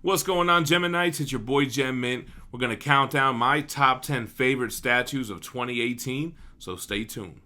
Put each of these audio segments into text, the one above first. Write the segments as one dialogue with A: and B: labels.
A: What's going on, Geminites? It's your boy Gem Mint. We're going to count down my top 10 favorite statues of 2018, so stay tuned.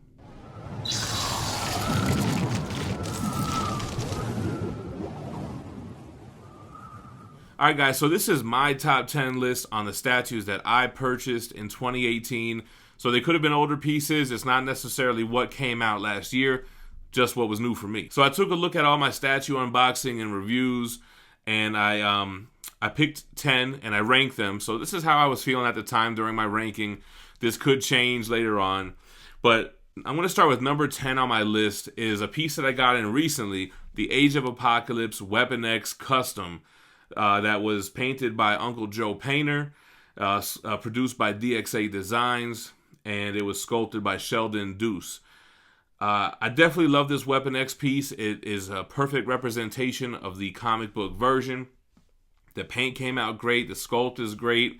A: Alright guys, so this is my top 10 list on the statues that I purchased in 2018. So they could have been older pieces. It's not necessarily what came out last year, just what was new for me. So I took a look at all my statue unboxing and reviews, and I picked 10 and I ranked them. So this is how I was feeling at the time during my ranking. This could change later on, but I'm going to start with number 10 on my list is a piece that I got in recently, the Age of Apocalypse Weapon X Custom, that was painted by Uncle Joe Painter, produced by DXA Designs, and it was sculpted by Sheldon Deuce. I definitely love this Weapon X piece. It is a perfect representation of the comic book version. The paint came out great. The sculpt is great.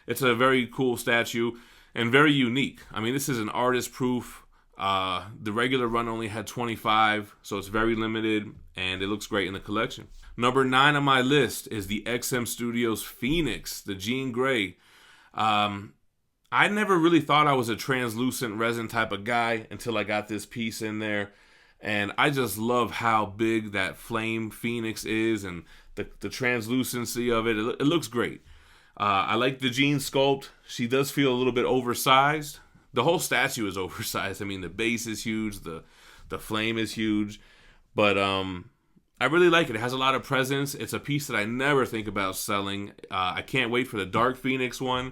A: It's a very cool statue and very unique. I mean, this is an artist proof. The regular run only had 25, so it's very limited, and it looks great in the collection. Number 9 on my list is the XM Studios Phoenix, the Jean Grey. I never really thought I was a translucent resin type of guy until I got this piece in there. And I just love how big that flame Phoenix is and the translucency of it. It looks great. I like the Jean sculpt. She does feel a little bit oversized. The whole statue is oversized. I mean, the base is huge. The flame is huge. But I really like it. It has a lot of presence. It's a piece that I never think about selling. I can't wait for the Dark Phoenix one,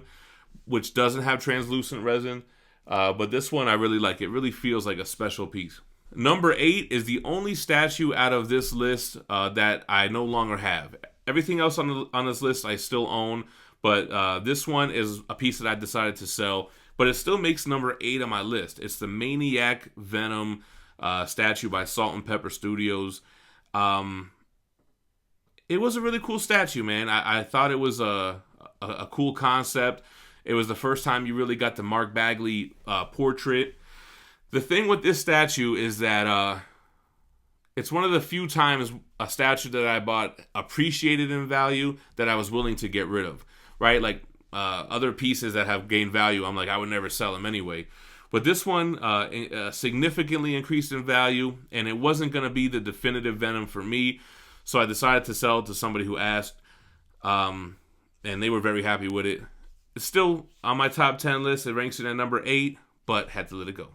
A: which doesn't have translucent resin. But this one I really like. It really feels like a special piece. Number 8 is the only statue out of this list that I no longer have. Everything else on this list I still own, but this one is a piece that I decided to sell. But it still makes number 8 on my list. It's the Maniac Venom statue by Salt and Pepper Studios. It was a really cool statue, man. I thought it was a cool concept. It was the first time you really got the Mark Bagley portrait. The thing with this statue is that it's one of the few times a statue that I bought appreciated in value that I was willing to get rid of, right? Like other pieces that have gained value, I'm like, I would never sell them anyway. But this one significantly increased in value, and it wasn't going to be the definitive Venom for me, so I decided to sell it to somebody who asked, and they were very happy with it. It's still on my top 10 list. It ranks it at number 8, but had to let it go.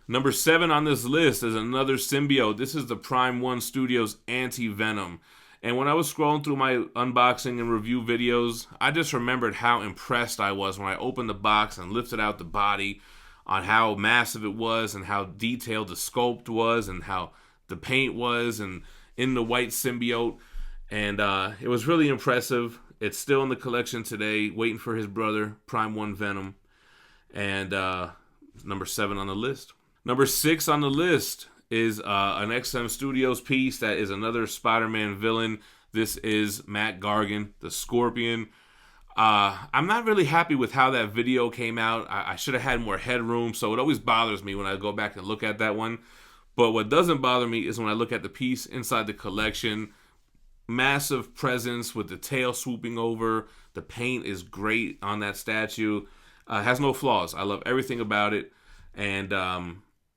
A: Number 7 on this list is another symbiote. This is the Prime One Studios Anti-Venom. And when I was scrolling through my unboxing and review videos, I just remembered how impressed I was when I opened the box and lifted out the body, on how massive it was and how detailed the sculpt was and how the paint was and in the white symbiote. And it was really impressive. It's still in the collection today, waiting for his brother, Prime One Venom. And number 7 on the list. Number 6 on the list is an XM Studios piece that is another Spider-Man villain. This is Matt Gargan, the Scorpion. I'm not really happy with how that video came out. I should have had more headroom, so it always bothers me when I go back and look at that one. But what doesn't bother me is when I look at the piece inside the collection. Massive presence with the tail swooping over. The paint is great on that statue. Has no flaws. I love everything about it. And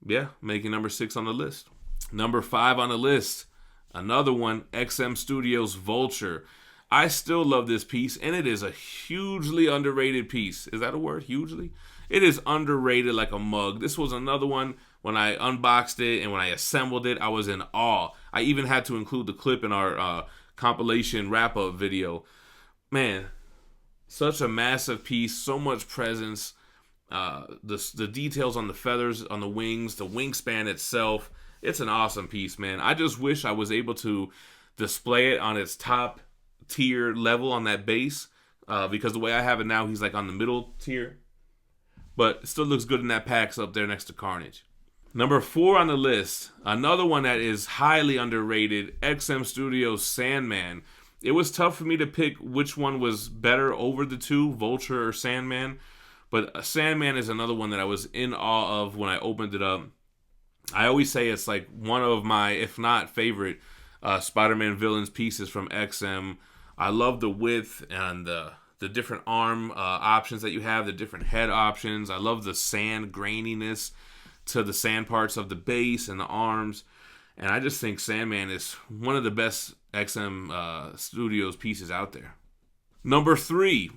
A: yeah, making number 6 on the list. Number 5 on the list, another one, XM Studios Vulture. I still love this piece, and it is a hugely underrated piece. Is that a word? Hugely? It is underrated like a mug. This was another one, when I unboxed it and when I assembled it, I was in awe. I even had to include the clip in our compilation wrap-up video. Man, such a massive piece, so much presence. The details on the feathers, on the wings, the wingspan itself. It's an awesome piece, man. I just wish I was able to display it on its top tier level on that base, because the way I have it now, he's like on the middle tier. But it still looks good in that packs up there next to Carnage. Number 4 on the list, another one that is highly underrated, XM Studios Sandman. It was tough for me to pick which one was better over the two, Vulture or Sandman. But Sandman is another one that I was in awe of when I opened it up. I always say it's like one of my, if not favorite, Spider-Man villains pieces from XM. I love the width and the different arm options that you have, the different head options. I love the sand graininess to the sand parts of the base and the arms. And I just think Sandman is one of the best XM Studios pieces out there. Number 3.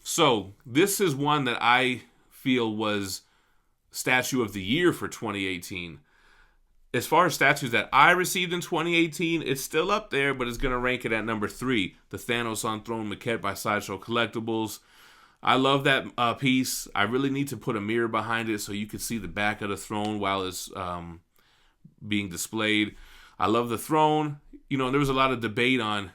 A: So this is one that I feel was statue of the year for 2018. As far as statues that I received in 2018, it's still up there, but it's going to rank it at number 3. The Thanos on Throne maquette by Sideshow Collectibles. I love that piece. I really need to put a mirror behind it so you can see the back of the throne while it's being displayed. I love the throne. You know, there was a lot of debate on,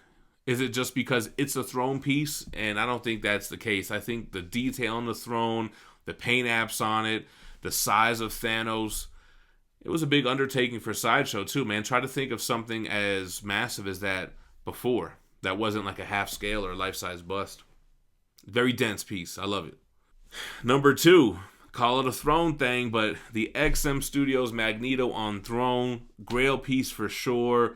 A: is it just because it's a throne piece? And I don't think that's the case. I think the detail on the throne, the paint apps on it, the size of Thanos, it was a big undertaking for Sideshow too, man. Try to think of something as massive as that before. That wasn't like a half scale or life-size bust. Very dense piece. I love it. Number 2. Call it a throne thing, but the XM Studios Magneto on Throne, Grail piece for sure.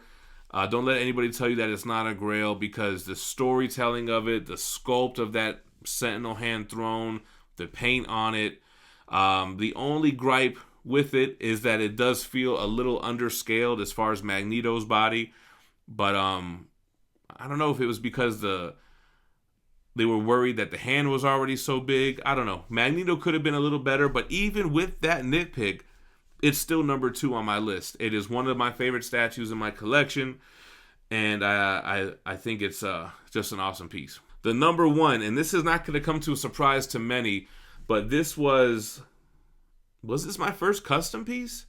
A: Don't let anybody tell you that it's not a Grail, because the storytelling of it, the sculpt of that Sentinel hand throne, the paint on it. The only gripe with it is that it does feel a little underscaled as far as Magneto's body, but I don't know if it was because they were worried that the hand was already so big. I don't know. Magneto could have been a little better, but even with that nitpick, it's still number 2 on my list. It is one of my favorite statues in my collection, and I think it's just an awesome piece. The number 1, and this is not going to come to a surprise to many, but this was this my first custom piece?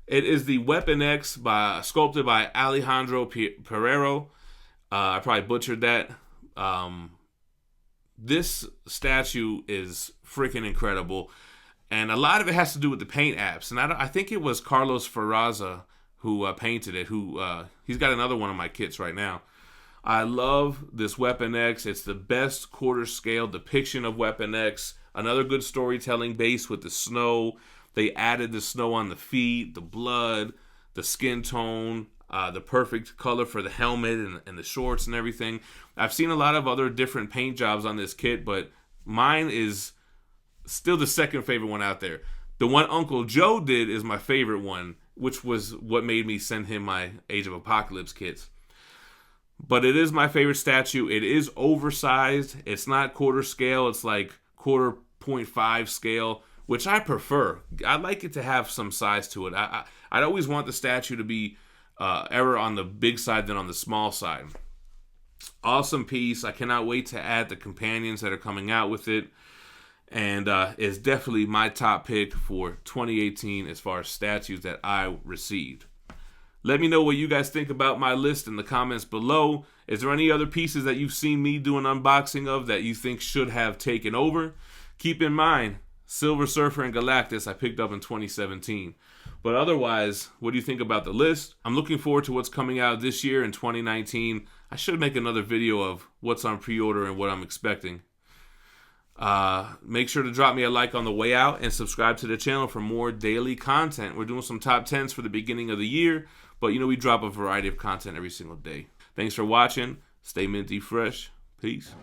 A: It is the Weapon X sculpted by Alejandro Pereiro. I probably butchered that. This statue is freaking incredible, and a lot of it has to do with the paint apps. And I think it was Carlos Ferraza who painted it. He's got another one of my kits right now. I love this Weapon X. It's the best quarter scale depiction of Weapon X. Another good storytelling base with the snow. They added the snow on the feet, the blood, the skin tone, the perfect color for the helmet and the shorts and everything. I've seen a lot of other different paint jobs on this kit, but mine is still the second favorite one out there. The one Uncle Joe did is my favorite one, which was what made me send him my Age of Apocalypse kits. But it is my favorite statue. It is oversized. It's not quarter scale. It's like quarter 0.5 scale, which I prefer. I like it to have some size to it. I'd always want the statue to be ever on the big side than on the small side. Awesome piece. I cannot wait to add the companions that are coming out with it. And it's definitely my top pick for 2018 as far as statues that I received. Let me know what you guys think about my list in the comments below. Is there any other pieces that you've seen me do an unboxing of that you think should have taken over? Keep in mind, Silver Surfer and Galactus I picked up in 2017. But otherwise, what do you think about the list? I'm looking forward to what's coming out this year in 2019. I should make another video of what's on pre-order and what I'm expecting. Make sure to drop me a like on the way out and subscribe to the channel for more daily content. We're doing some top 10s for the beginning of the year, but you know we drop a variety of content every single day. Thanks for watching. Stay minty fresh. Peace.